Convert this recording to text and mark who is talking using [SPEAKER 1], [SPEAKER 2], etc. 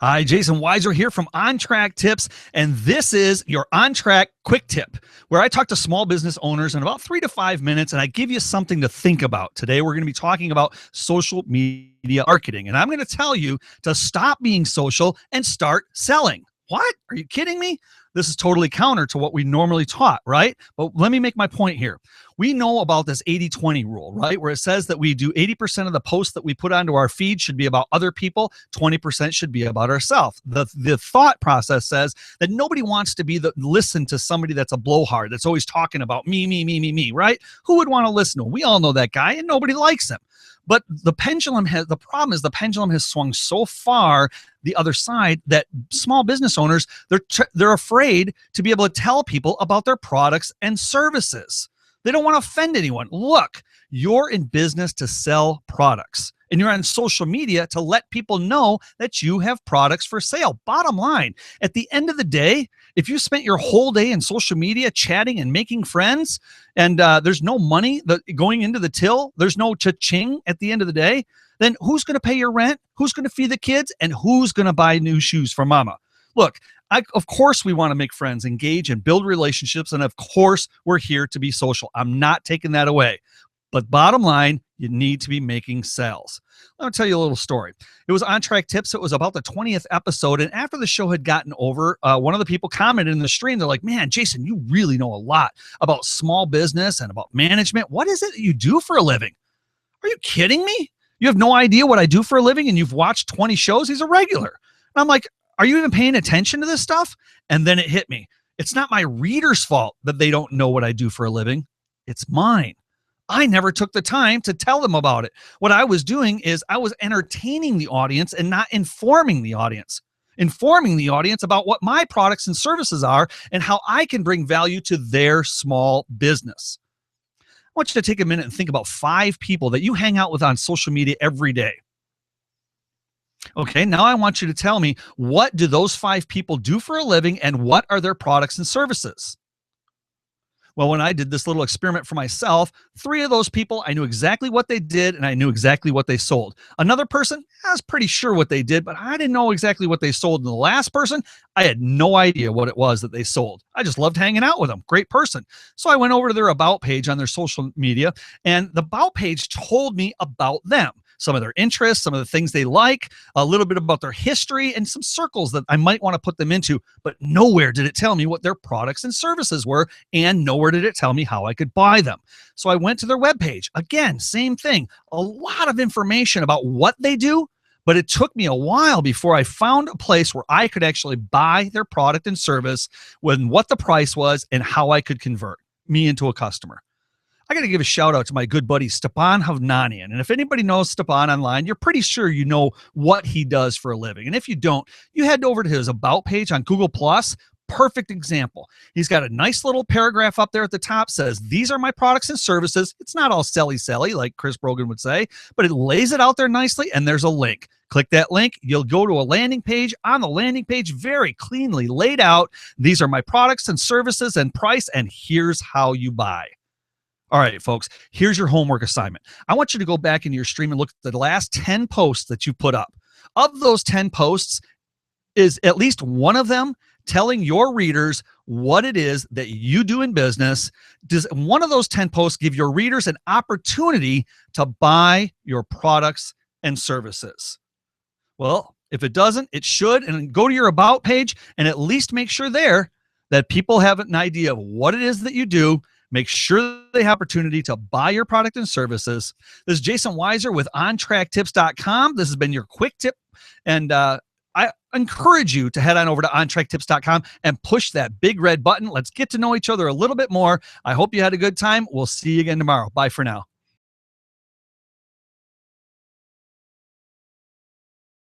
[SPEAKER 1] Hi, Jason Weiser here from On Track Tips, and this is your On Track Quick Tip, where I talk to small business owners in about 3 to 5 minutes, and I give you something to think about. Today, we're going to be talking about social media marketing, and I'm going to tell you to stop being social and start selling. What? Are you kidding me? This is totally counter to what we normally taught, right? But let me make my point here. We know about this 80-20 rule, right? Where it says that we do 80% of the posts that we put onto our feed should be about other people, 20% should be about ourselves. The thought process says that nobody wants to listen to somebody that's a blowhard, that's always talking about me, right? Who would want to listen to him? We all know that guy, and nobody likes him. But the problem is the pendulum has swung so far the other side that small business owners, they're afraid to be able to tell people about their products and services. They don't want to offend anyone. Look, you're in business to sell products, and you're on social media to let people know that you have products for sale. Bottom ling, at the end of the day, if you spent your whole day in social media chatting and making friends, and there's no money going into the till, there's no cha-ching at the end of the day, then who's going to pay your rent? Who's going to feed the kids? And who's going to buy new shoes for mama? Look, of course we want to make friends, engage, and build relationships, and of course we're here to be social. I'm not taking that away. But bottom line, you need to be making sales. Let me tell you a little story. It was On Track Tips. It was about the 20th episode. And after the show had gotten over, one of the people commented in the stream. They're like, man, Jason, you really know a lot about small business and about management. What is it that you do for a living? Are you kidding me? You have no idea what I do for a living and you've watched 20 shows? He's a regular. And I'm like, are you even paying attention to this stuff? And then it hit me. It's not my readers' fault that they don't know what I do for a living. It's mine. I never took the time to tell them about it. What I was doing is I was entertaining the audience and not informing the audience about what my products and services are and how I can bring value to their small business. I want you to take a minute and think about 5 people that you hang out with on social media every day. Okay, now I want you to tell me, what do those 5 people do for a living and what are their products and services? Well, when I did this little experiment for myself, 3 of those people, I knew exactly what they did and I knew exactly what they sold. Another person, I was pretty sure what they did, but I didn't know exactly what they sold. And the last person, I had no idea what it was that they sold. I just loved hanging out with them. Great person. So I went over to their About page on their social media, and the About page told me about them. Some of their interests, some of the things they like, a little bit about their history, and some circles that I might want to put them into, but nowhere did it tell me what their products and services were, and nowhere did it tell me how I could buy them. So I went to their webpage. Again, same thing. A lot of information about what they do, but it took me a while before I found a place where I could actually buy their product and service, with what the price was and how I could convert me into a customer. I got to give a shout out to my good buddy, Stepan Havnanian. And if anybody knows Stepan online, you're pretty sure you know what he does for a living. And if you don't, you head over to his About page on Google+. Perfect example. He's got a nice little paragraph up there at the top, says, these are my products and services. It's not all selly like Chris Brogan would say, but it lays it out there nicely, and there's a link. Click that link. You'll go to a landing page. On the landing page, very cleanly laid out, these are my products and services and price, and here's how you buy. All right, folks, here's your homework assignment. I want you to go back into your stream and look at the last 10 posts that you put up. Of those 10 posts, is at least one of them telling your readers what it is that you do in business? Does one of those 10 posts give your readers an opportunity to buy your products and services? Well, if it doesn't, it should. And go to your About page and at least make sure there that people have an idea of what it is that you do. Make sure they have opportunity to buy your product and services. This is Jason Weiser with OnTrackTips.com. This has been your quick tip. And I encourage you to head on over to OnTrackTips.com and push that big red button. Let's get to know each other a little bit more. I hope you had a good time. We'll see you again tomorrow. Bye for now.